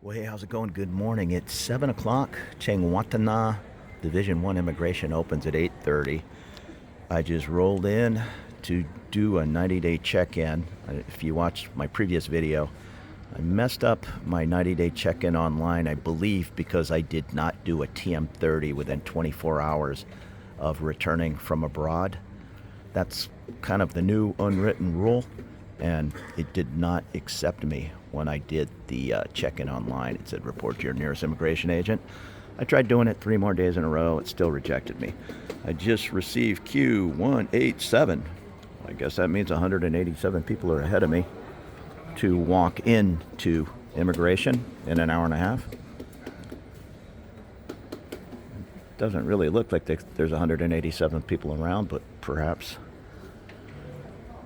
Well, hey, how's it going? Good morning. It's 7 o'clock. Chengwatana Division 1 Immigration opens at 8:30. I just rolled in to do a 90-day check-in. If you watched my previous video, I messed up my 90-day check-in online, I believe, because I did not do a TM30 within 24 hours of returning from abroad. That's kind of the new unwritten rule, and it did not accept me when I did the check-in online. It said report to your nearest immigration agent. I tried doing it 3 more days in a row. It still rejected me. I just received Q187. I guess that means 187 people are ahead of me to walk into immigration in an hour and a half. Doesn't really look like there's 187 people around, but perhaps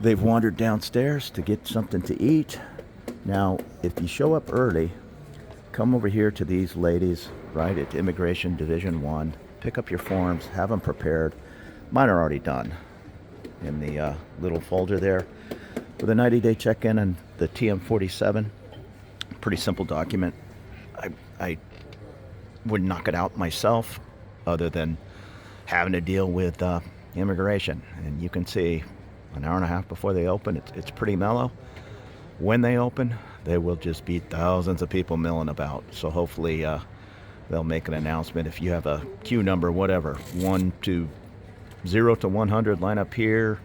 they've wandered downstairs to get something to eat. Now, if you show up early, come over here to these ladies, right, at Immigration Division 1, pick up your forms, have them prepared. Mine are already done in the little folder there with a 90-day check-in and the TM47. Pretty simple document. I would knock it out myself other than having to deal with immigration. And you can see an hour and a half before they open, it's pretty mellow. When they open, there will just be thousands of people milling about. So hopefully they'll make an announcement. If you have a queue number, whatever, 0 to 100, line up here.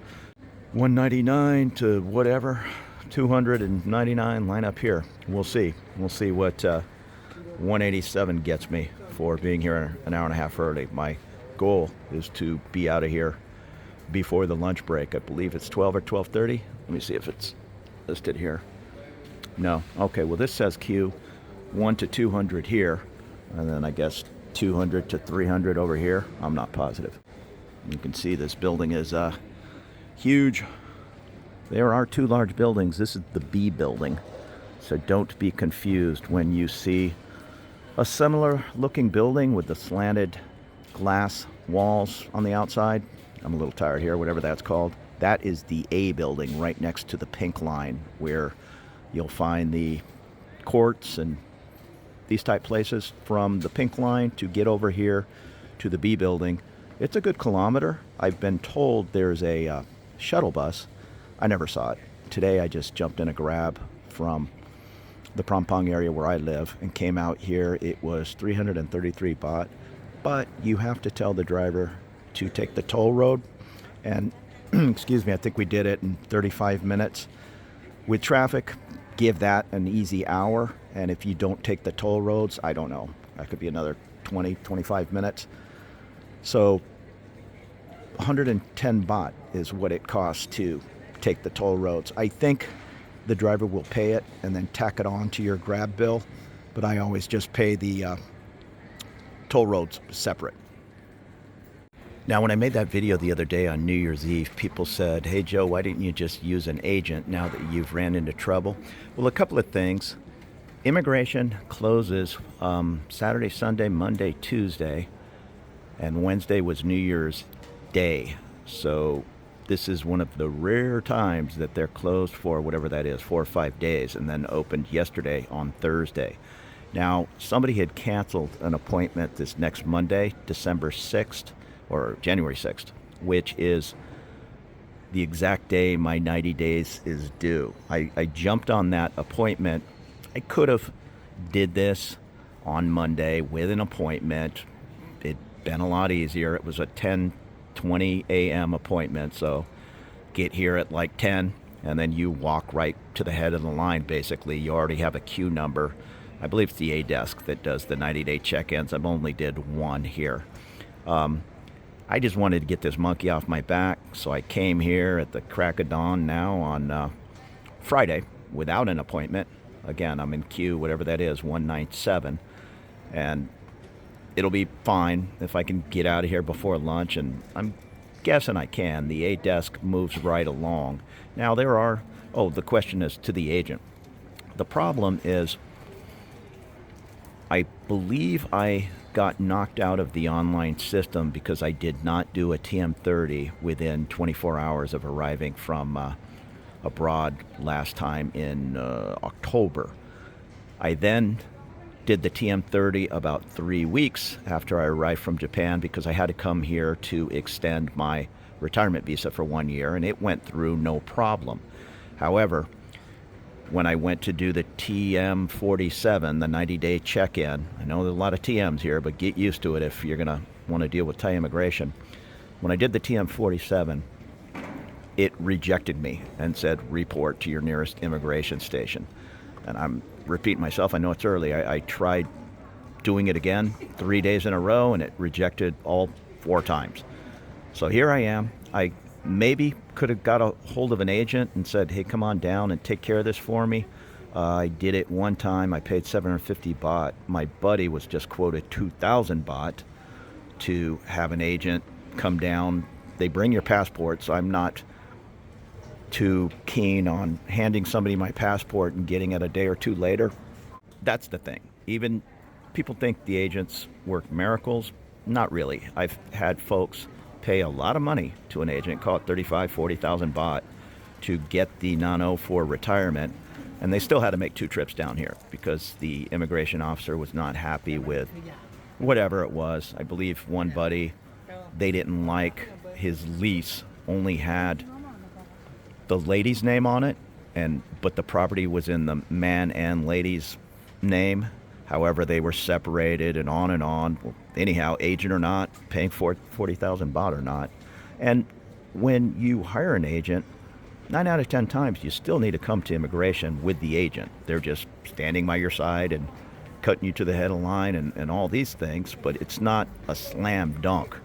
199 to whatever, 299, line up here. We'll see. We'll see what 187 gets me for being here an hour and a half early. My goal is to be out of here before the lunch break. I believe it's 12 or 12:30. Let me see if it's listed here. No. Okay, well, this says queue 1 to 200 here, and then I guess 200 to 300 over here. I'm not positive. You can see this building is huge. There are 2 large buildings. This is the B building, so don't be confused when you see a similar looking building with the slanted glass walls on the outside. I'm a little tired here, whatever that's called. That is the A building right next to the pink line, where you'll find the courts and these type places. From the pink line to get over here to the B building, it's a good kilometer. I've been told there's a shuttle bus. I never saw it. Today I just jumped in a Grab from the Prampong area where I live and came out here. It was 333 baht, but you have to tell the driver to take the toll road, and excuse me, I think we did it in 35 minutes. With traffic, give that an easy hour, and if you don't take the toll roads, I don't know, that could be another 20, 25 minutes. So 110 baht is what it costs to take the toll roads. I think the driver will pay it and then tack it on to your Grab bill, but I always just pay the toll roads separate. Now, when I made that video the other day on New Year's Eve, people said, hey, Joe, why didn't you just use an agent now that you've ran into trouble? Well, a couple of things. Immigration closes Saturday, Sunday, Monday, Tuesday, and Wednesday was New Year's Day. So this is one of the rare times that they're closed for whatever that is, 4 or 5 days, and then opened yesterday on Thursday. Now, somebody had canceled an appointment this next Monday, December 6th, or January 6th, which is the exact day my 90 days is due. I jumped on that appointment. I could have did this on Monday with an appointment. It'd been a lot easier. It was a 10:20 a.m. appointment, so get here at like 10, and then you walk right to the head of the line, basically. You already have a queue number. I believe it's the A desk that does the 90-day check-ins. I've only did one here. I just wanted to get this monkey off my back, so I came here at the crack of dawn now on Friday without an appointment. Again, I'm in queue, whatever that is, 197, and it'll be fine if I can get out of here before lunch, and I'm guessing I can. The A desk moves right along. Now, the question is to the agent. The problem is, I believe I got knocked out of the online system because I did not do a TM30 within 24 hours of arriving from abroad last time in October. I then Did the TM30 about 3 weeks after I arrived from Japan because I had to come here to extend my retirement visa for 1 year, and it went through no problem. However, when I went to do the TM47, the 90-day check-in, I know there's a lot of TMs here, but get used to it if you're going to want to deal with Thai immigration. When I did the TM47, it rejected me and said, report to your nearest immigration station. And I'm repeating myself, I know it's early. I tried doing it again 3 days in a row, and it rejected all 4 times. So here I am. I maybe could have got a hold of an agent and said, hey, come on down and take care of this for me. I did it one time. I paid 750 baht. My buddy was just quoted 2,000 baht to have an agent come down. They bring your passport, so I'm not too keen on handing somebody my passport and getting it a day or two later. That's the thing. Even people think the agents work miracles. Not really. I've had folks pay a lot of money to an agent, call it 35, 40,000 baht, to get the nano for retirement, and they still had to make 2 trips down here because the immigration officer was not happy with whatever it was. I believe one buddy, they didn't like his lease only had the lady's name on it, but the property was in the man and lady's name. However, they were separated and on and on. Well, anyhow, agent or not, paying 40,000 baht or not. And when you hire an agent, 9 out of 10 times, you still need to come to immigration with the agent. They're just standing by your side and cutting you to the head of the line and all these things, but it's not a slam dunk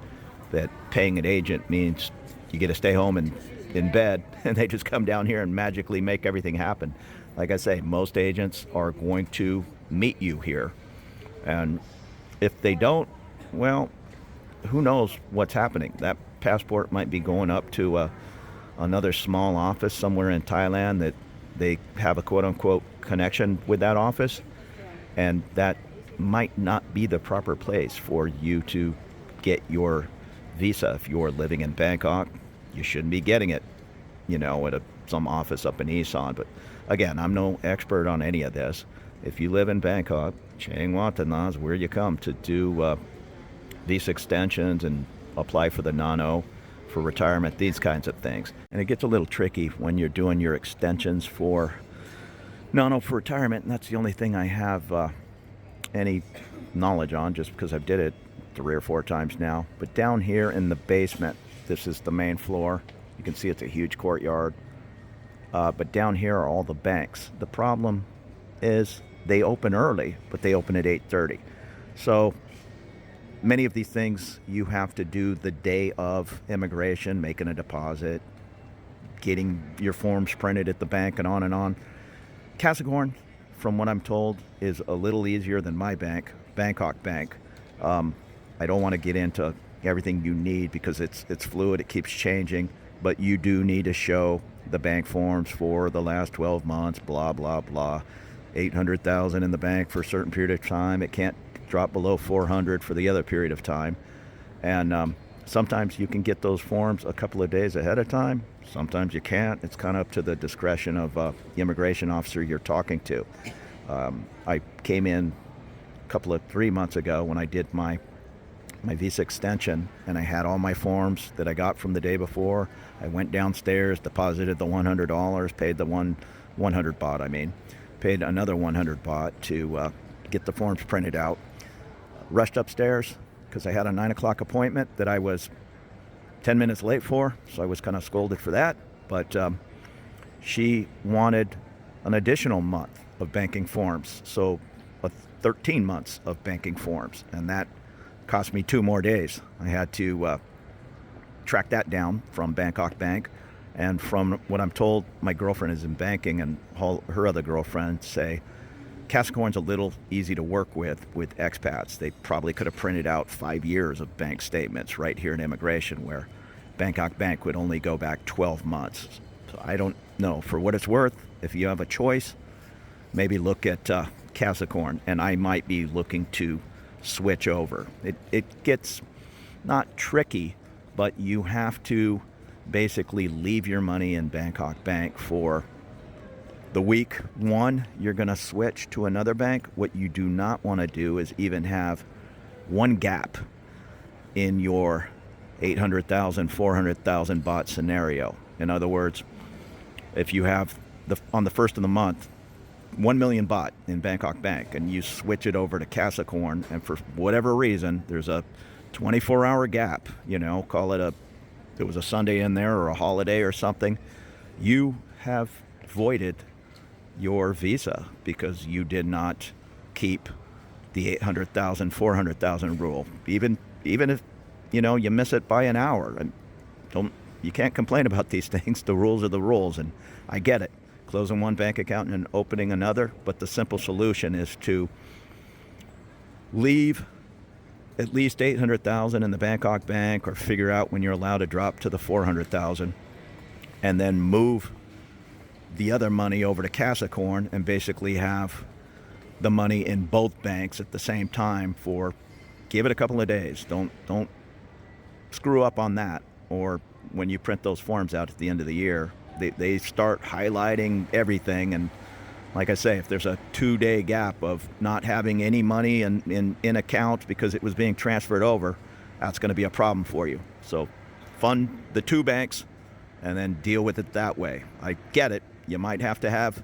that paying an agent means you get to stay home and in bed and they just come down here and magically make everything happen. Like I say, most agents are going to meet you here, and if they don't, well, who knows what's happening. That passport might be going up to another small office somewhere in Thailand that they have a quote-unquote connection with that office, and that might not be the proper place for you to get your visa. If you're living in Bangkok, you shouldn't be getting it, at some office up in Isan. But again, I'm no expert on any of this. If you live in Bangkok, Chiang Watana is where you come to do visa extensions and apply for the nano for retirement, these kinds of things. And it gets a little tricky when you're doing your extensions for nano for retirement, and that's the only thing I have any knowledge on, just because I've did it 3 or 4 times now. But down here in the basement, this is the main floor. You can see it's a huge courtyard. But down here are all the banks. The problem is they open early, but they open at 8:30. So many of these things you have to do the day of immigration, making a deposit, getting your forms printed at the bank, and on and on. Capricorn, from what I'm told, is a little easier than my bank, Bangkok Bank. I don't want to get into everything you need because it's fluid, it keeps changing, but you do need to show the bank forms for the last 12 months, blah, blah, blah. 800,000 in the bank for a certain period of time. It can't drop below 400 for the other period of time. And sometimes you can get those forms a couple of days ahead of time. Sometimes you can't. It's kind of up to the discretion of the immigration officer you're talking to. I came in 3 months ago when I did my visa extension, and I had all my forms that I got from the day before. I went downstairs, deposited the $100, paid the 100 baht, paid another 100 baht to get the forms printed out. Rushed upstairs because I had a 9 o'clock appointment that I was 10 minutes late for, so I was kind of scolded for that. But she wanted an additional month of banking forms, so 13 months of banking forms, and that cost me 2 more days. I had to track that down from Bangkok Bank. And from what I'm told, my girlfriend is in banking, and her other girlfriends say Capricorn's a little easy to work with expats. They probably could have printed out 5 years of bank statements right here in immigration, where Bangkok Bank would only go back 12 months. So I don't know. For what it's worth, if you have a choice, maybe look at Capricorn, and I might be looking to switch over. It gets not tricky, but you have to basically leave your money in Bangkok Bank for The week one, you're going to switch to another bank. What you do not want to do is even have one gap in your 800,000, 400,000 baht scenario. In other words, if you have on the first of the month 1 million baht in Bangkok Bank and you switch it over to Capricorn, and for whatever reason there's a 24-hour gap, call it there was a Sunday in there or a holiday or something, you have voided your visa because you did not keep the 800,000, 400,000 rule. Even if you miss it by an hour, and you can't complain about these things. The rules are the rules, and I get it. Closing one bank account and opening another, but the simple solution is to leave at least 800,000 in the Bangkok Bank, or figure out when you're allowed to drop to the 400,000, and then move the other money over to Capricorn and basically have the money in both banks at the same time give it a couple of days. Don't screw up on that. Or when you print those forms out at the end of the year, they start highlighting everything, and like I say, if there's a 2-day gap of not having any money in account because it was being transferred over, that's going to be a problem for you. So fund the 2 banks and then deal with it that way. I get it. You might have to have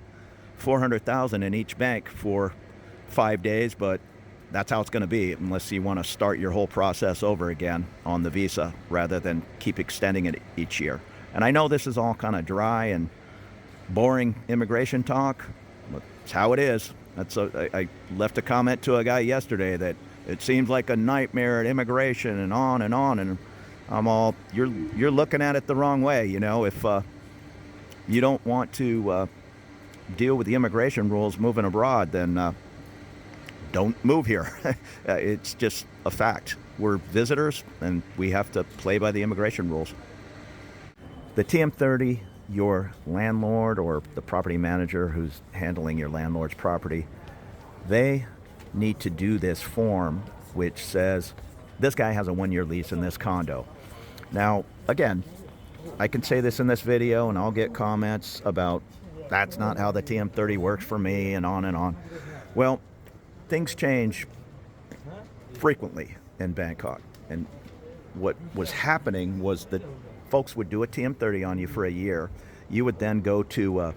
400,000 in each bank for 5 days, but that's how it's going to be, unless you want to start your whole process over again on the visa rather than keep extending it each year. And I know this is all kind of dry and boring immigration talk, but it's how it is. I left a comment to a guy yesterday that it seems like a nightmare at immigration and on, and I'm all, you're looking at it the wrong way. If you don't want to deal with the immigration rules moving abroad, then don't move here. It's just a fact. We're visitors and we have to play by the immigration rules. The TM30, your landlord or the property manager who's handling your landlord's property, they need to do this form which says this guy has a 1-year lease in this condo. Now, again, I can say this in this video and I'll get comments about that's not how the TM30 works for me, and on and on. Well, things change frequently in Bangkok, and what was happening was that folks would do a TM30 on you for a year. You would then go to hold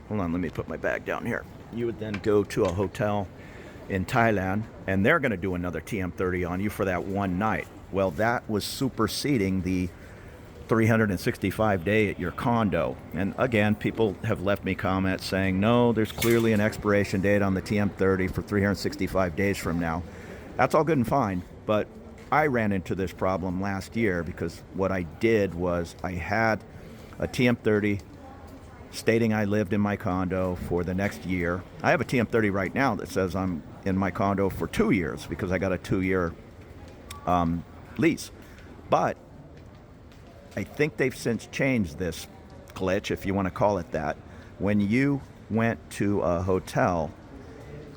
on, let me put my bag down here. You would then go to a hotel in Thailand, and they're going to do another TM30 on you for that one night. Well, that was superseding the 365 day at your condo. And again, people have left me comments saying, no, there's clearly an expiration date on the TM30 for 365 days from now. That's all good and fine, but I ran into this problem last year because what I did was I had a TM30 stating I lived in my condo for the next year. I have a TM30 right now that says I'm in my condo for 2 years because I got a 2-year lease. But I think they've since changed this glitch, if you want to call it that. When you went to a hotel,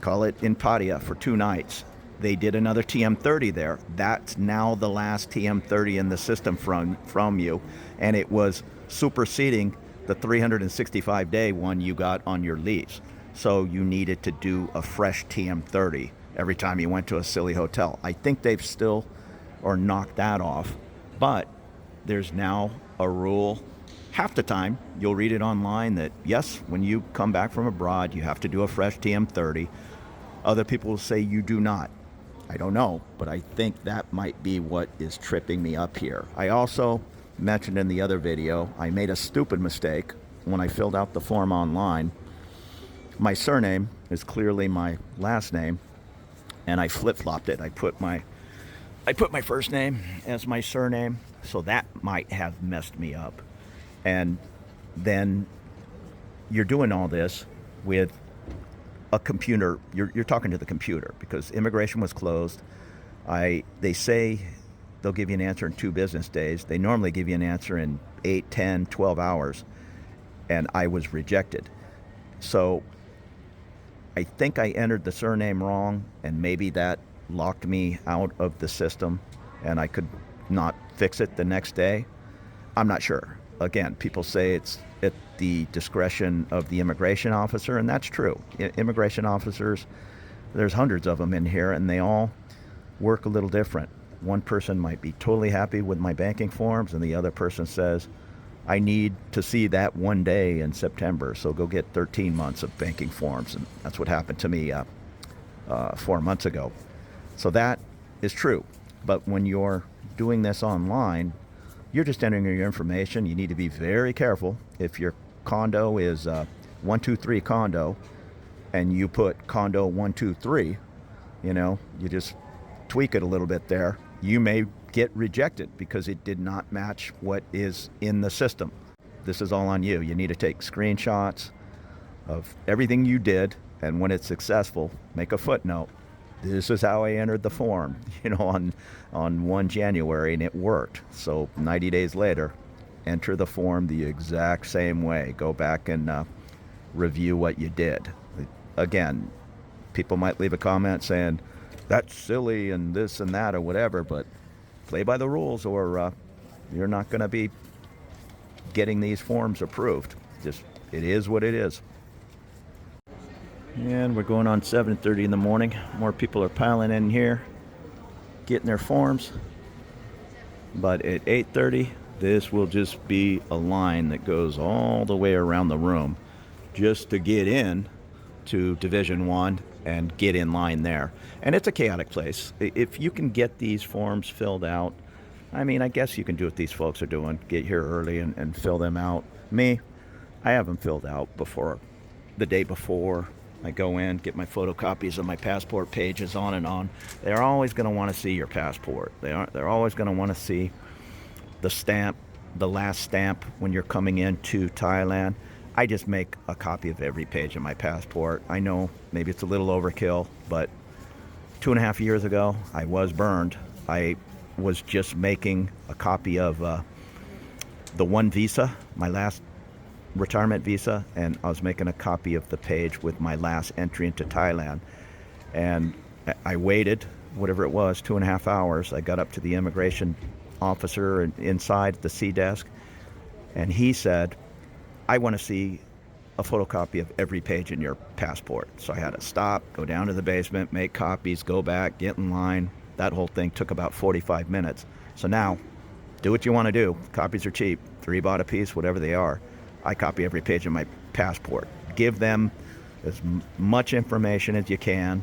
call it in Pattaya, for 2 nights, they did another TM30 there. That's now the last TM30 in the system from you, and it was superseding the 365-day one you got on your lease. So you needed to do a fresh TM30 every time you went to a silly hotel. I think they've still knocked that off, but there's now a rule. Half the time, you'll read it online that, yes, when you come back from abroad, you have to do a fresh TM30. Other people will say you do not. I don't know, but I think that might be what is tripping me up here. I also mentioned in the other video, I made a stupid mistake when I filled out the form online. My surname is clearly my last name, and I flip-flopped it. I put my first name as my surname, so that might have messed me up. And then you're doing all this with a computer. You're talking to the computer because immigration was closed. They say they'll give you an answer in 2 business days. They normally give you an answer in 8, 10, 12 hours, and I was rejected. So I think I entered the surname wrong, and maybe that locked me out of the system and I could not fix it the next day. I'm not sure. again, people say it's at the discretion of the immigration officer, and that's true. Immigration officers, there's hundreds of them in here, and they all work a little different. One person might be totally happy with my banking forms, and the other person says, I need to see that one day in September, so go get 13 months of banking forms. And that's what happened to me 4 months ago. So that is true. But when you're doing this online, you're just entering your information. You need to be very careful. If your condo is 123 condo and you put condo 123, you just tweak it a little bit there, you may get rejected because it did not match what is in the system. This is all on you. You need to take screenshots of everything you did, and when it's successful, make a footnote. This is how I entered the form, on 1 January, and it worked. So 90 days later, enter the form the exact same way. Go back and review what you did. Again, people might leave a comment saying, that's silly and this and that or whatever, but play by the rules or you're not going to be getting these forms approved. Just, it is what it is. And we're going on 7:30 in the morning. More people are piling in here, getting their forms. But at 8:30, this will just be a line that goes all the way around the room just to get in to Division 1 and get in line there. And it's a chaotic place. If you can get these forms filled out, I guess you can do what these folks are doing, get here early and fill them out. Me, I have them filled out before the day before. I go in, get my photocopies of my passport pages, on and on. They're always going to want to see your passport. They're always going to want to see the stamp, the last stamp when you're coming into Thailand. I just make a copy of every page of my passport. I know maybe it's a little overkill, but 2.5 years ago, I was burned. I was just making a copy of the one visa, my last retirement visa, and I was making a copy of the page with my last entry into Thailand. And I waited, whatever it was, 2.5 hours. I got up to the immigration officer inside the C desk, and he said, I want to see a photocopy of every page in your passport. So I had to stop, go down to the basement, make copies, go back, get in line. That whole thing took about 45 minutes. So now, do what you want to do. Copies are cheap, 3 baht a piece, whatever they are. I copy every page of my passport. Give them as much information as you can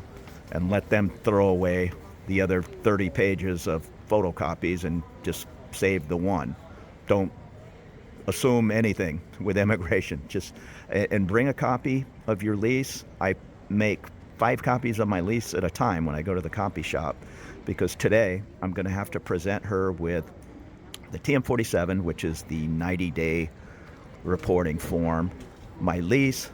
and let them throw away the other 30 pages of photocopies and just save the one. Don't assume anything with immigration. And bring a copy of your lease. I make 5 copies of my lease at a time when I go to the copy shop, because today I'm going to have to present her with the TM47, which is the 90-day reporting form, my lease,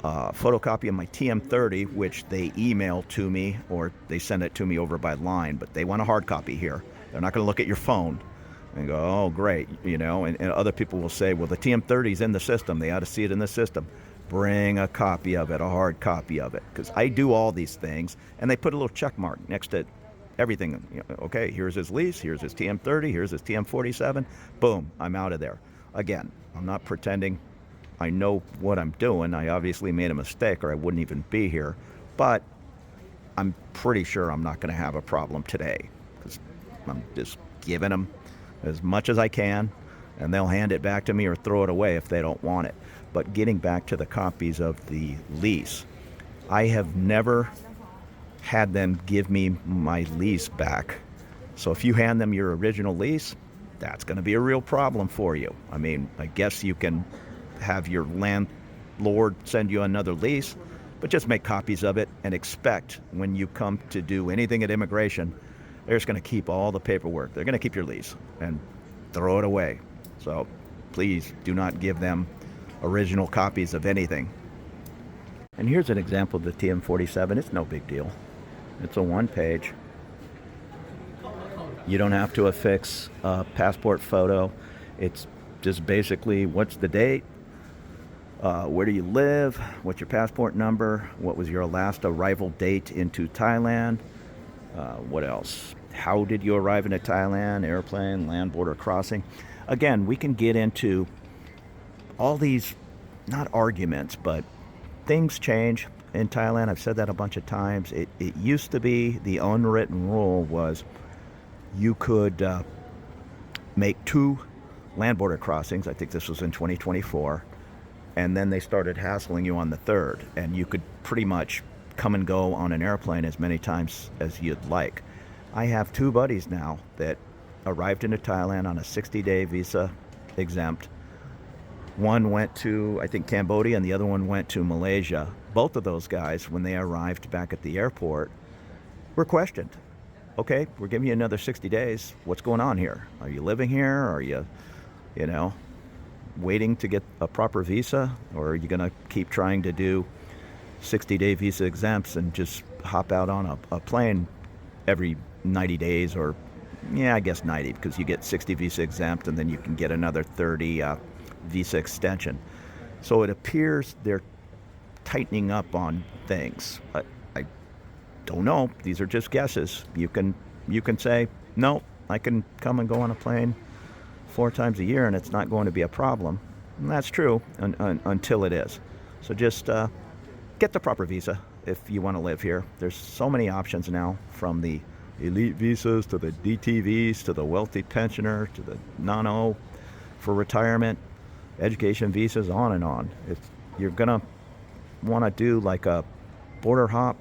photocopy of my TM30, which they email to me or they send it to me over by line, but they want a hard copy here. They're not going to look at your phone and go, oh, great, and other people will say, well, the TM30 is in the system. They ought to see it in the system. Bring a copy of it, a hard copy of it, because I do all these things, and they put a little check mark next to everything. Okay, here's his lease, here's his TM30, here's his TM47. Boom, I'm out of there. Again, I'm not pretending I know what I'm doing. I obviously made a mistake or I wouldn't even be here, but I'm pretty sure I'm not going to have a problem today, because I'm just giving them as much as I can, and they'll hand it back to me or throw it away if they don't want it. But getting back to the copies of the lease, I have never had them give me my lease back. So if you hand them your original lease, that's going to be a real problem for you. I guess you can have your landlord send you another lease, but just make copies of it and expect when you come to do anything at immigration, they're just going to keep all the paperwork. They're going to keep your lease and throw it away. So please do not give them original copies of anything. And here's an example of the TM47. It's no big deal. It's a 1-page. You don't have to affix a passport photo. It's just basically what's the date, where do you live, what's your passport number, what was your last arrival date into Thailand, what else? How did you arrive into Thailand, airplane, land, border crossing? again, we can get into all these, not arguments, but things change in Thailand. I've said that a bunch of times. It used to be the unwritten rule was you could make 2 land border crossings. I think this was in 2024. And then they started hassling you on the 3rd. And you could pretty much come and go on an airplane as many times as you'd like. I have 2 buddies now that arrived into Thailand on a 60-day visa exempt. One went to, I think, Cambodia, and the other one went to Malaysia. Both of those guys, when they arrived back at the airport, were questioned. Okay, we're giving you another 60 days. What's going on here? Are you living here? Are you, waiting to get a proper visa? Or are you going to keep trying to do 60-day visa exempts and just hop out on a plane every 90 days? Or, I guess 90, because you get 60 visa exempt and then you can get another 30 visa extension. So it appears they're tightening up on things. I don't know. These are just guesses. You can say, no, I can come and go on a plane 4 times a year and it's not going to be a problem. And that's true until it is. So just get the proper visa if you want to live here. There's so many options now, from the elite visas to the DTVs to the wealthy pensioner to the non-O for retirement, education visas, on and on. If you're going to want to do like a border hop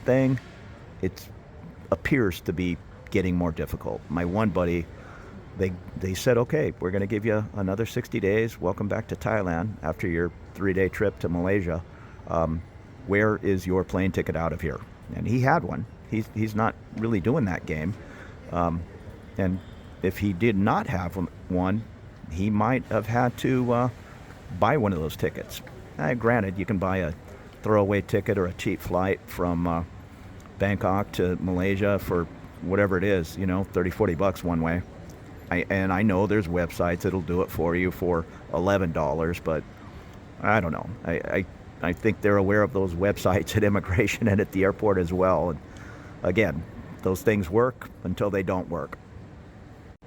thing, it appears to be getting more difficult. My one buddy, they said, okay, we're going to give you another 60 days. Welcome back to Thailand after your 3-day trip to Malaysia. Where is your plane ticket out of here? And he had one. He's not really doing that game. And if he did not have one, he might have had to buy one of those tickets. Granted, you can buy a throwaway ticket or a cheap flight from Bangkok to Malaysia for whatever it is, $30-40 one way. I know there's websites that'll do it for you for $11, but I don't know. I think they're aware of those websites at immigration and at the airport as well. And again, those things work until they don't work.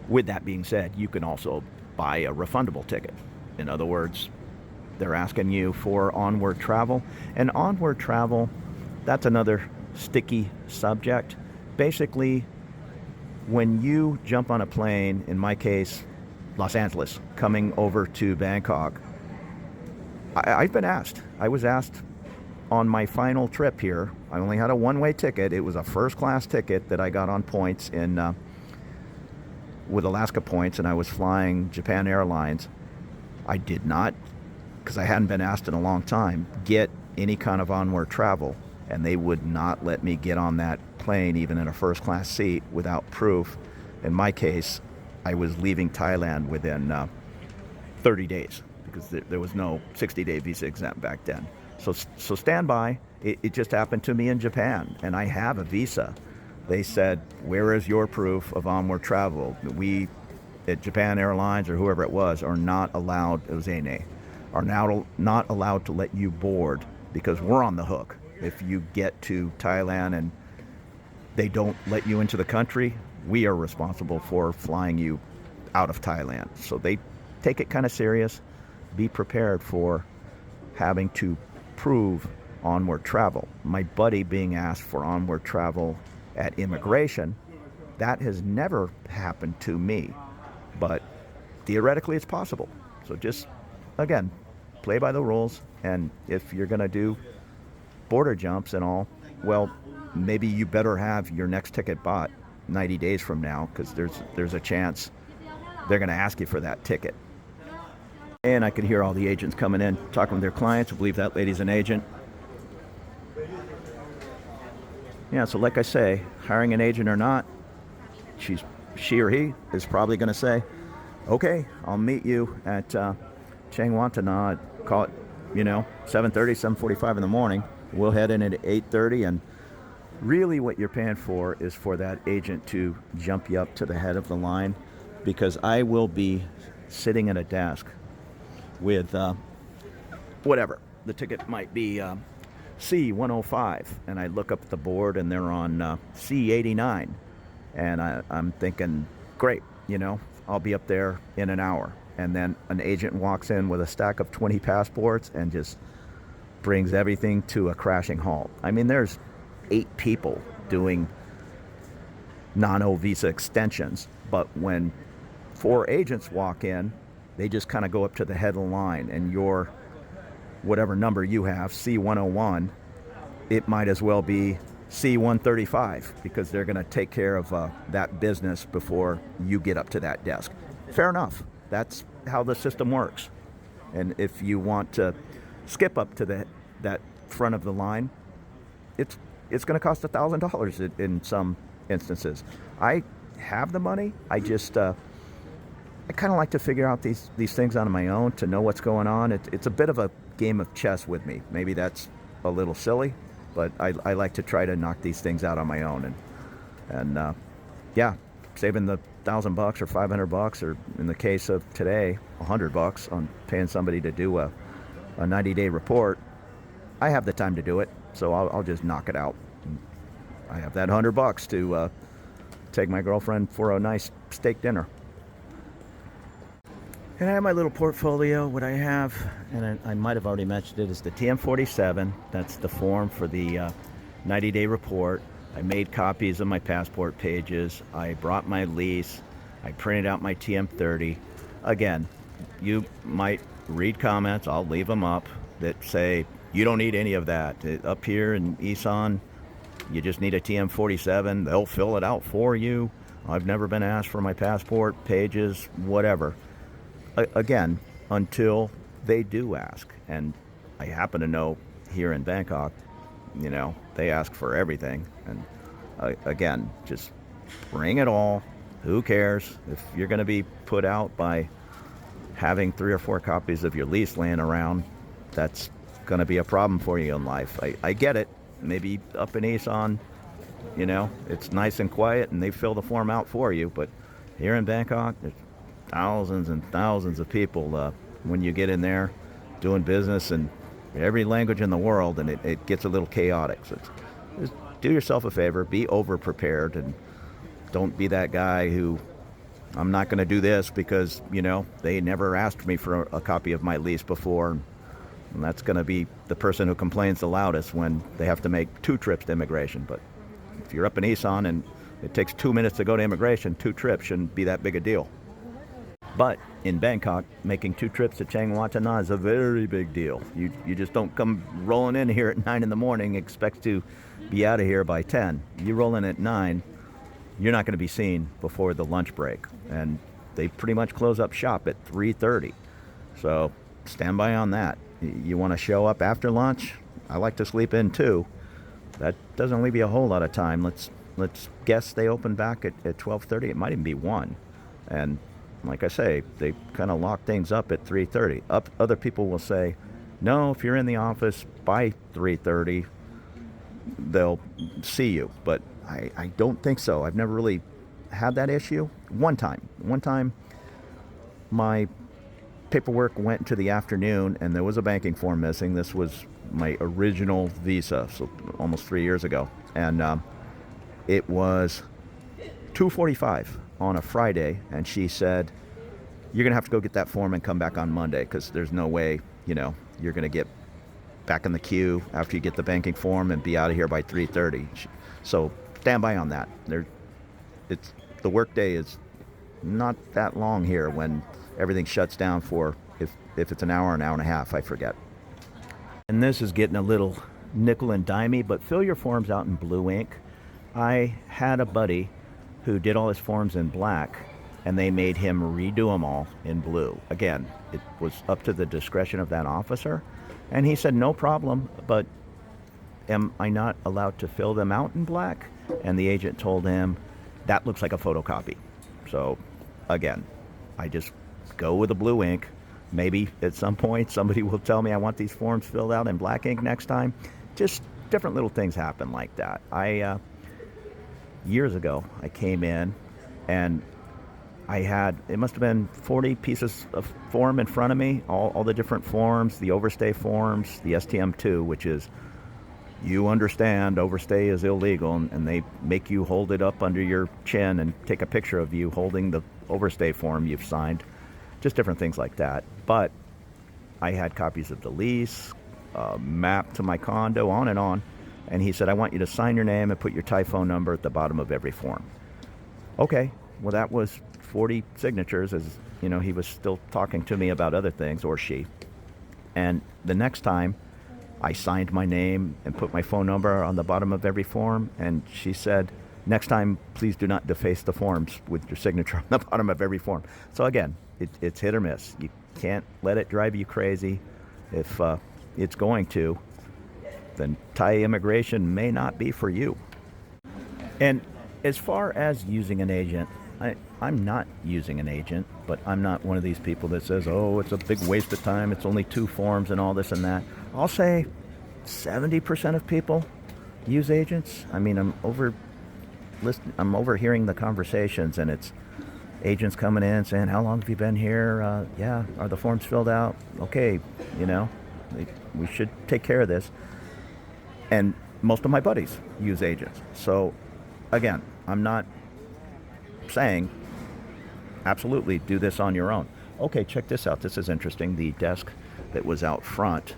With that being said, you can also buy a refundable ticket. In other words, they're asking you for onward travel. And onward travel, that's another sticky subject. Basically, when you jump on a plane, in my case, Los Angeles, coming over to Bangkok, I've been asked. I was asked on my final trip here. I only had a one-way ticket. It was a first-class ticket that I got on points with Alaska points, and I was flying Japan Airlines. I did not, because I hadn't been asked in a long time, get any kind of onward travel, and they would not let me get on that plane, even in a first-class seat, without proof. In my case, I was leaving Thailand within 30 days, because there was no 60-day visa exempt back then. So stand by. It just happened to me in Japan, and I have a visa. They said, where is your proof of onward travel? We, at Japan Airlines or whoever it was, are not allowed, it was ANA, are now not allowed to let you board, because we're on the hook. If you get to Thailand and they don't let you into the country, we are responsible for flying you out of Thailand. So they take it kind of serious. Be prepared for having to prove onward travel. My buddy being asked for onward travel at immigration, that has never happened to me, but theoretically it's possible. So just, again, play by the rules, and if you're going to do border jumps and all, well, maybe you better have your next ticket bought 90 days from now, because there's a chance they're going to ask you for that ticket. And I could hear all the agents coming in, talking with their clients. I believe that lady's an agent. Yeah, so like I say, hiring an agent or not, she or he is probably going to say, okay, I'll meet you at Changwantana, call it, 7:30, 7:45 in the morning. We'll head in at 8:30, and really what you're paying for is for that agent to jump you up to the head of the line, because I will be sitting at a desk with whatever. The ticket might be C105, and I look up at the board and they're on C89, and I'm thinking, great, I'll be up there in an hour. And then an agent walks in with a stack of 20 passports and just brings everything to a crashing halt. I mean, there's 8 people doing non-O visa extensions, but when 4 agents walk in, they just kind of go up to the head of the line, and your whatever number you have, C101, it might as well be C135, because they're going to take care of that business before you get up to that desk. Fair enough. That's how the system works. And if you want to skip up to that front of the line, it's going to cost $1,000 in some instances. I have the money. I just I kind of like to figure out these things on my own, to know what's going on. It's a bit of a game of chess with me. Maybe that's a little silly, but I like to try to knock these things out on my own. And yeah, saving the $1,000 or $500, or in the case of today, $100 on paying somebody to do a 90-day report, I have the time to do it, so I'll just knock it out. I have that $100 to take my girlfriend for a nice steak dinner. And I have my little portfolio. What I have, and I might have already mentioned it, is the TM47. That's the form for the 90-day report. I made copies of my passport pages. I brought my lease. I printed out my TM30. Again, you might read comments, I'll leave them up, that say, you don't need any of that. Up here in Isan, you just need a TM47. They'll fill it out for you. I've never been asked for my passport pages, whatever. Again, until they do ask. And I happen to know here in Bangkok, they ask for everything. And again, just bring it all. Who cares? If you're going to be put out by having 3 or 4 copies of your lease laying around, that's going to be a problem for you in life. I get it. Maybe up in Isan, it's nice and quiet and they fill the form out for you. But here in Bangkok, there's thousands and thousands of people when you get in there doing business in every language in the world, and it gets a little chaotic. So just do yourself a favor, be over prepared, and don't be that guy who, I'm not going to do this because they never asked me for a copy of my lease before, and that's going to be the person who complains the loudest when they have to make 2 trips to immigration. But if you're up in Isan and it takes 2 minutes to go to immigration, 2 trips shouldn't be that big a deal. But in Bangkok, making 2 trips to Chiang Watana is a very big deal. You just don't come rolling in here at 9 in the morning, expect to be out of here by 10. You roll in at 9, you're not going to be seen before the lunch break. And they pretty much close up shop at 3:30. So stand by on that. You want to show up after lunch? I like to sleep in too. That doesn't leave you a whole lot of time. Let's guess they open back at 12:30. It might even be 1. And like I say, they kind of lock things up at 3:30. Other people will say, no, if you're in the office by 3:30, they'll see you. But I don't think so. I've never really had that issue. One time, my paperwork went into the afternoon and there was a banking form missing. This was my original visa, so almost 3 years ago. And it was 2:45 on a Friday, and she said, you're going to have to go get that form and come back on Monday, because there's no way, you're going to get back in the queue after you get the banking form and be out of here by 3:30. So stand by on that. The workday is not that long here when everything shuts down for, if it's an hour and a half, I forget. And this is getting a little nickel and dimey, but fill your forms out in blue ink. I had a buddy who did all his forms in black, and they made him redo them all in blue. Again, it was up to the discretion of that officer, and he said, no problem, but am I not allowed to fill them out in black? And the agent told him, that looks like a photocopy. So again, I just go with the blue ink. Maybe at some point somebody will tell me I want these forms filled out in black ink next time. Just different little things happen like that. Years ago, I came in and I had, it must have been 40 pieces of form in front of me, all the different forms, the overstay forms, the STM2, which is, you understand overstay is illegal, and they make you hold it up under your chin and take a picture of you holding the overstay form you've signed, just different things like that. But I had copies of the lease, map to my condo, on and on. And he said, I want you to sign your name and put your Thai phone number at the bottom of every form. Okay, well, that was 40 signatures, as you know, he was still talking to me about other things, or she. And the next time, I signed my name and put my phone number on the bottom of every form, and she said, next time, please do not deface the forms with your signature on the bottom of every form. So again, it's hit or miss. You can't let it drive you crazy. If it's going to, then Thai immigration may not be for you. And as far as using an agent, I'm not using an agent, but I'm not one of these people that says, oh, it's a big waste of time, it's only 2 forms and all this and that. I'll say 70% of people use agents. I mean, I'm overhearing the conversations, and it's agents coming in saying, how long have you been here? Yeah, are the forms filled out? Okay, we should take care of this. And most of my buddies use agents. So again, I'm not saying absolutely do this on your own. Okay, check this out. This is interesting. The desk that was out front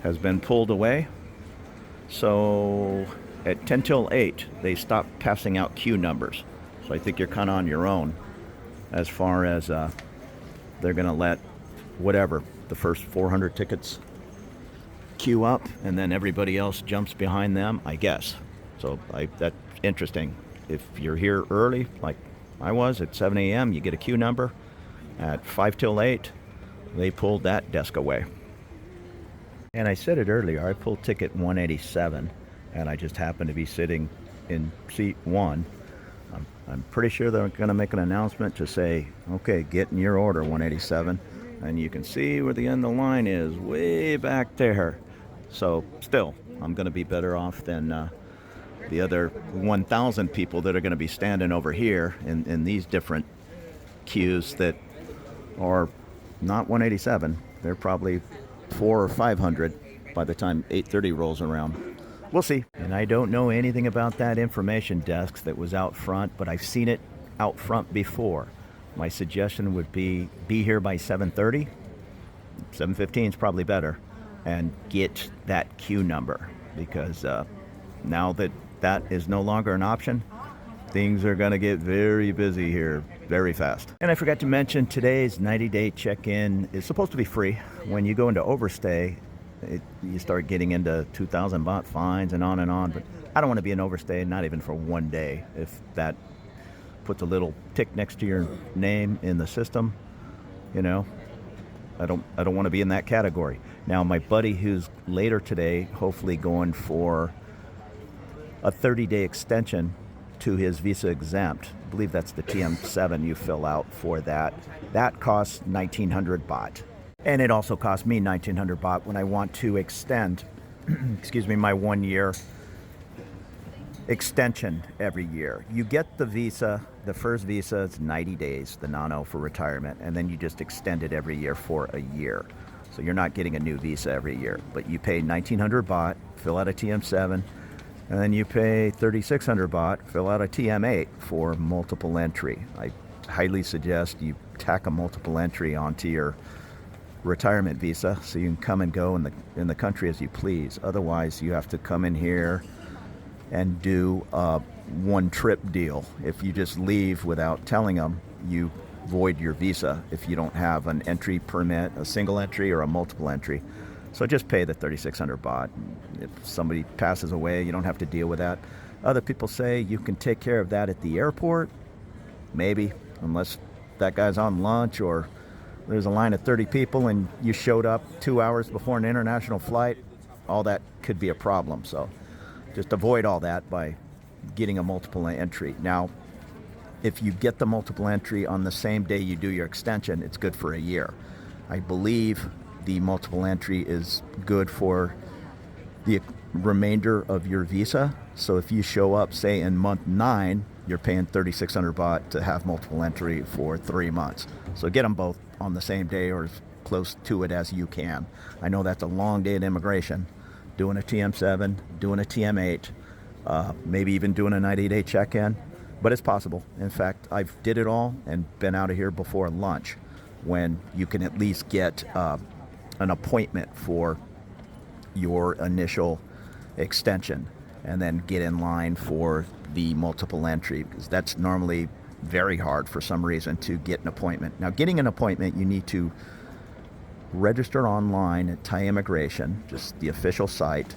has been pulled away. So at 10 till 8, they stopped passing out queue numbers. So I think you're kind of on your own as far as they're going to let whatever, the first 400 tickets queue up, and then everybody else jumps behind them, I guess. So that's interesting. If you're here early, like I was, at 7 a.m., you get a queue number. At 5 till 8, they pulled that desk away. And I said it earlier, I pulled ticket 187, and I just happened to be sitting in seat 1. I'm pretty sure they're going to make an announcement to say, okay, get in your order, 187. And you can see where the end of the line is, way back there. So still, I'm going to be better off than the other 1,000 people that are going to be standing over here in these different queues that are not 187. They're probably 400 or 500 by the time 8:30 rolls around. We'll see. And I don't know anything about that information desk that was out front, but I've seen it out front before. My suggestion would be here by 7:30. 7:15 is probably better, and get that queue number, because now that is no longer an option, things are going to get very busy here very fast. And I forgot to mention, today's 90-day check-in is supposed to be free. When you go into overstay, you start getting into 2,000 baht fines and on, but I don't want to be an overstay, not even for one day. If that puts a little tick next to your name in the system, I don't want to be in that category. Now, my buddy who's later today, hopefully going for a 30-day extension to his visa exempt, I believe that's the TM7 you fill out for that. That costs 1,900 baht. And it also costs me 1,900 baht when I want to extend, my 1 year extension every year. You get the visa, the first visa is 90 days, the nano for retirement, and then you just extend it every year for a year. So you're not getting a new visa every year, but you pay 1,900 baht, fill out a TM7, and then you pay 3,600 baht, fill out a TM8 for multiple entry. I highly suggest you tack a multiple entry onto your retirement visa so you can come and go in the country as you please. Otherwise, you have to come in here and do a one-trip deal. If you just leave without telling them, you void your visa if you don't have an entry permit, a single entry or a multiple entry. So just pay the 3,600 baht. If somebody passes away, you don't have to deal with that. Other people say you can take care of that at the airport. Maybe, unless that guy's on lunch or there's a line of 30 people and you showed up 2 hours before an international flight. All that could be a problem. So just avoid all that by getting a multiple entry. Now, if you get the multiple entry on the same day you do your extension, it's good for a year. I believe the multiple entry is good for the remainder of your visa. So if you show up, say, in month 9, you're paying 3,600 baht to have multiple entry for 3 months. So get them both on the same day or as close to it as you can. I know that's a long day at immigration. Doing a TM7, doing a TM8, maybe even doing a 90-day check-in. But it's possible. In fact, I've did it all and been out of here before lunch, when you can at least get an appointment for your initial extension and then get in line for the multiple entry, because that's normally very hard for some reason to get an appointment. Now, getting an appointment, you need to register online at Thai Immigration, just the official site.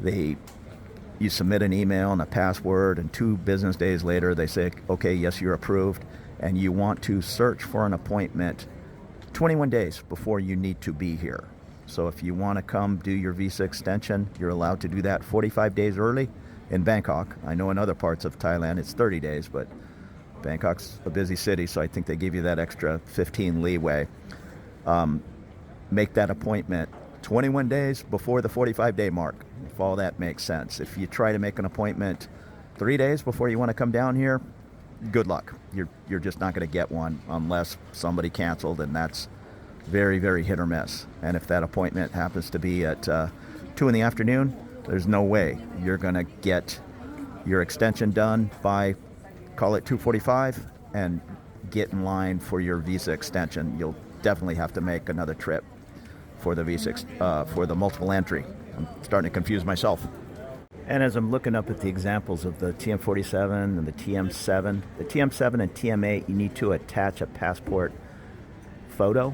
You submit an email and a password, and 2 business days later they say, okay, yes, you're approved, and you want to search for an appointment 21 days before you need to be here. So if you want to come do your visa extension, you're allowed to do that 45 days early in Bangkok. I know in other parts of Thailand it's 30 days, but Bangkok's a busy city, so I think they give you that extra 15 leeway. Make that appointment 21 days before the 45-day mark, if all that makes sense. If you try to make an appointment 3 days before you want to come down here, good luck. You're just not going to get one unless somebody canceled, and that's very, very hit or miss. And if that appointment happens to be at 2 in the afternoon, there's no way you're going to get your extension done by, call it 2:45, and get in line for your visa extension. You'll definitely have to make another trip for the visa for the multiple entry. I'm starting to confuse myself. And as I'm looking up at the examples of the TM47 and the TM7, the TM7 and TM8, you need to attach a passport photo,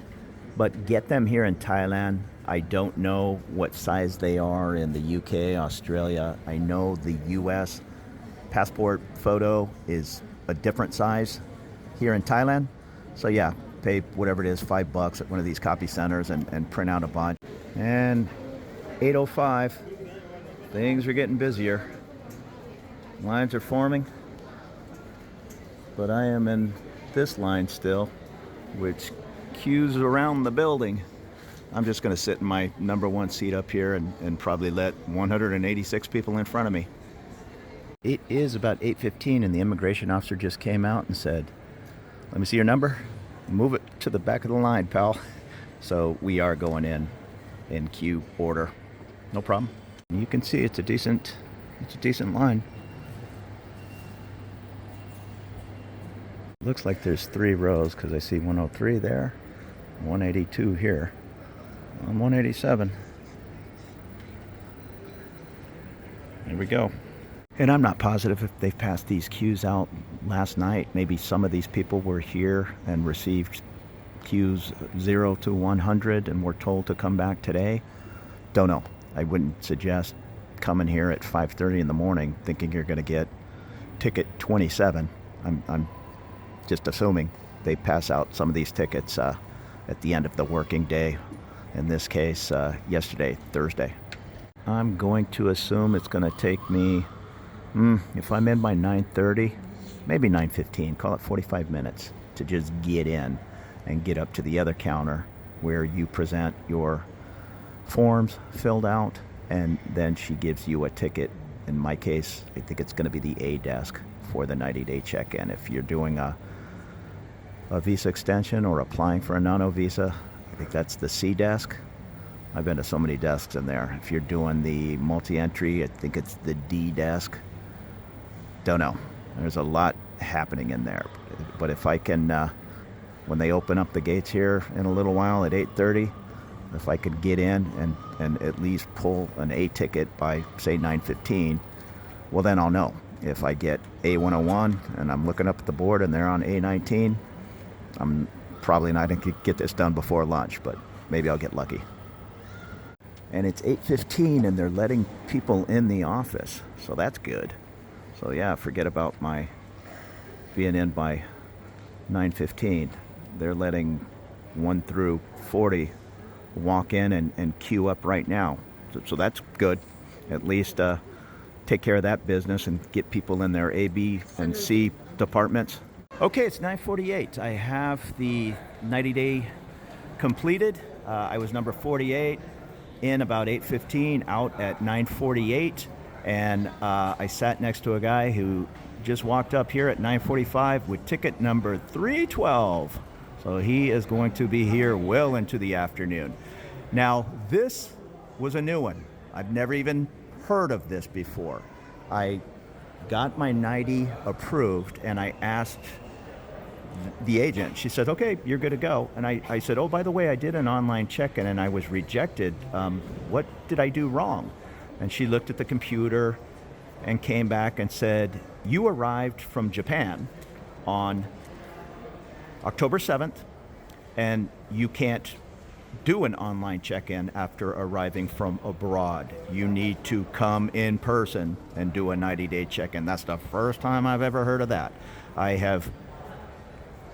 but get them here in Thailand. I don't know what size they are in the UK, Australia. I know the US passport photo is a different size here in Thailand. So yeah, pay whatever it is, $5 at one of these copy centers and print out a bunch. And 8:05, things are getting busier. Lines are forming, but I am in this line still, which queues around the building. I'm just going to sit in my number 1 seat up here and probably let 186 people in front of me. It is about 8:15 and the immigration officer just came out and said, let me see your number. Move it to the back of the line, pal. So we are going in queue order. No problem. You can see it's a decent line. Looks like there's 3 rows because I see 103 there, 182 here. I'm 187. There we go. And I'm not positive if they've passed these queues out last night. Maybe some of these people were here and received queues 0 to 100 and were told to come back today. Don't know. I wouldn't suggest coming here at 5:30 in the morning thinking you're going to get ticket 27. I'm just assuming they pass out some of these tickets at the end of the working day. In this case, yesterday, Thursday. I'm going to assume it's going to take me, if I'm in by 9:30, maybe 9:15, call it 45 minutes to just get in and get up to the other counter where you present your forms filled out, and then she gives you a ticket. In my case, I think it's going to be the A desk for the 90-day check-in. If you're doing a visa extension or applying for a nano visa, I think that's the C desk. I've been to so many desks in there. If you're doing the multi-entry, I think it's the D desk. Don't know. There's a lot happening in there. But if I can, when they open up the gates here in a little while at 8:30, if I could get in and at least pull an A ticket by, say, 9:15, well, then I'll know. If I get A101 and I'm looking up at the board and they're on A19, I'm probably not going to get this done before lunch, but maybe I'll get lucky. And it's 8:15 and they're letting people in the office, so that's good. So yeah, forget about my being in by 9:15. They're letting 1 through 40 walk in and queue up right now. So that's good. At least take care of that business and get people in their A, B, and C departments. Okay, it's 9:48. I have the 90-day completed. I was number 48, in about 8:15, out at 9:48. And I sat next to a guy who just walked up here at 9:45 with ticket number 312. So he is going to be here well into the afternoon. Now, this was a new one. I've never even heard of this before. I got my 90 approved, and I asked the agent. She said, okay, you're good to go. And I said, oh, by the way, I did an online check-in and I was rejected. What did I do wrong? And she looked at the computer and came back and said, you arrived from Japan on October 7th, and you can't do an online check-in after arriving from abroad. You need to come in person and do a 90-day check-in. That's the first time I've ever heard of that. I have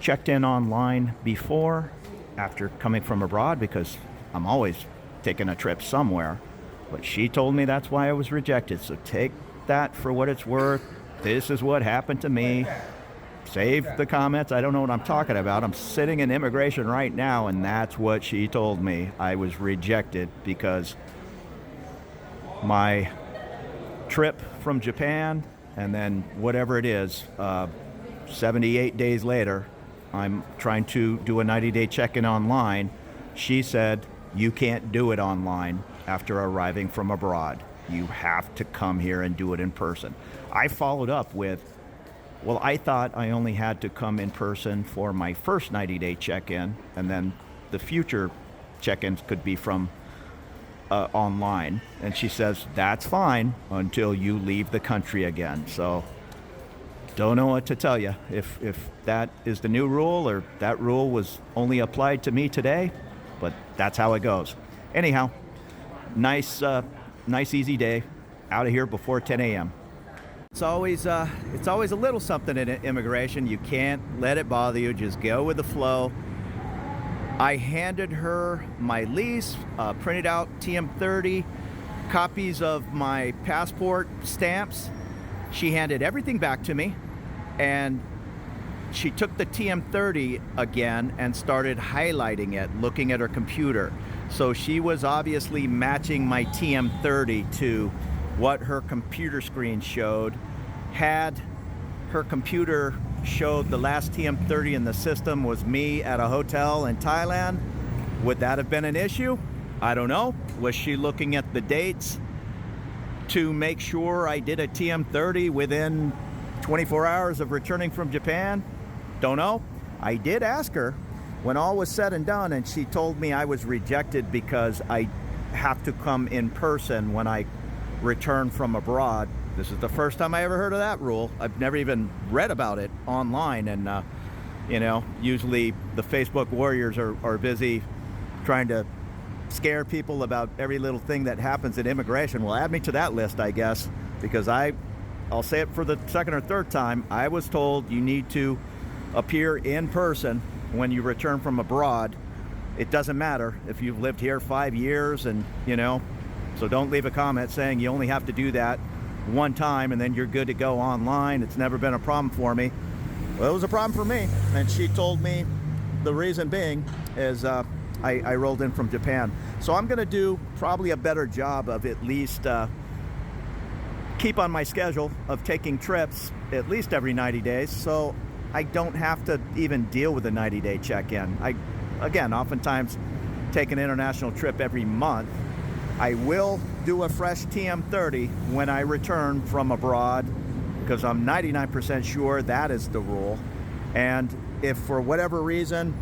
checked in online before after coming from abroad because I'm always taking a trip somewhere. But she told me that's why I was rejected. So take that for what it's worth. This is what happened to me. Save the comments. I don't know what I'm talking about. I'm sitting in immigration right now, and that's what she told me. I was rejected because my trip from Japan, and then whatever it is, 78 days later, I'm trying to do a 90-day check-in online. She said, you can't do it online after arriving from abroad. You have to come here and do it in person. I followed up with, well, I thought I only had to come in person for my first 90-day check-in, and then the future check-ins could be from online. And she says, that's fine until you leave the country again. So don't know what to tell you. If that is the new rule, or that rule was only applied to me today, but that's how it goes. Anyhow, nice easy day. Out of here before 10 a.m. It's always a little something in immigration. You can't let it bother you. Just go with the flow. I handed her my lease, printed out TM30, copies of my passport stamps. She handed everything back to me, and she took the TM30 again and started highlighting it, looking at her computer. So she was obviously matching my TM30 to what her computer screen showed. Had her computer showed the last TM30 in the system was me at a hotel in Thailand, would that have been an issue? I don't know. Was she looking at the dates to make sure I did a TM30 within 24 hours of returning from Japan? Don't know. I did ask her when all was said and done, and she told me I was rejected because I have to come in person when I return from abroad. This is the first time I ever heard of that rule. I've never even read about it online, and usually the Facebook warriors are busy trying to scare people about every little thing that happens in immigration. Well, add me to that list, I guess, because I'll say it for the second or third time. I was told you need to appear in person when you return from abroad. It doesn't matter if you've lived here 5 years, and so don't leave a comment saying you only have to do that one time and then you're good to go online. It's never been a problem for me. Well, it was a problem for me, and she told me the reason being is I rolled in from Japan. So I'm going to do probably a better job of at least keep on my schedule of taking trips at least every 90 days, so I don't have to even deal with a 90-day check-in. Again, oftentimes take an international trip every month. I will do a fresh TM30 when I return from abroad, because I'm 99% sure that is the rule. And if for whatever reason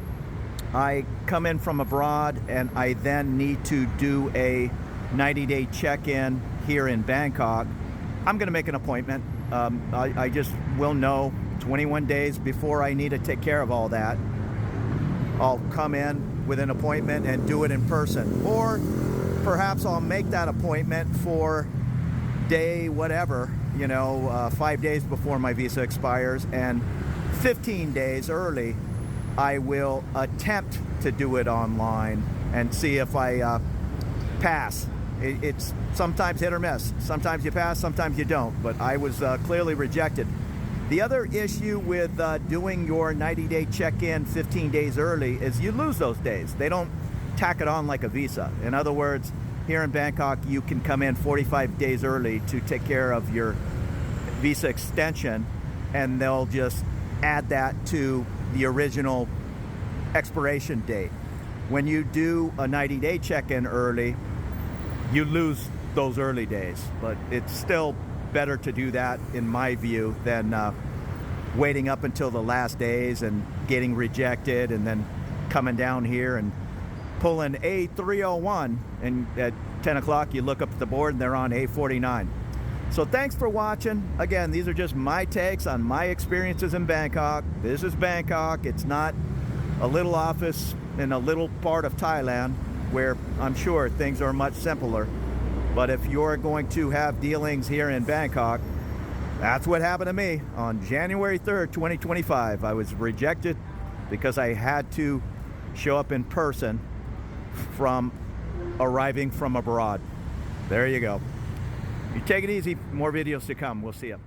I come in from abroad and I then need to do a 90-day check-in here in Bangkok, I'm going to make an appointment. I just will know 21 days before I need to take care of all that. I'll come in with an appointment and do it in person. Or perhaps I'll make that appointment for day whatever, 5 days before my visa expires, and 15 days early I will attempt to do it online and see if I pass. It's sometimes hit or miss. Sometimes you pass, sometimes you don't, but I was clearly rejected. The other issue with doing your 90-day check-in 15 days early is you lose those days. They don't tack it on like a visa. In other words, here in Bangkok, you can come in 45 days early to take care of your visa extension, and they'll just add that to the original expiration date. When you do a 90-day check-in early, you lose those early days, but it's still better to do that, in my view, than waiting up until the last days and getting rejected and then coming down here and pulling A301, and at 10 o'clock you look up at the board and they're on A49. So thanks for watching. Again, these are just my takes on my experiences in Bangkok. This is Bangkok. It's not a little office in a little part of Thailand where I'm sure things are much simpler. But if you're going to have dealings here in Bangkok, that's what happened to me on January 3rd, 2025. I was rejected because I had to show up in person from arriving from abroad. There you go. You take it easy. More videos to come. We'll see you.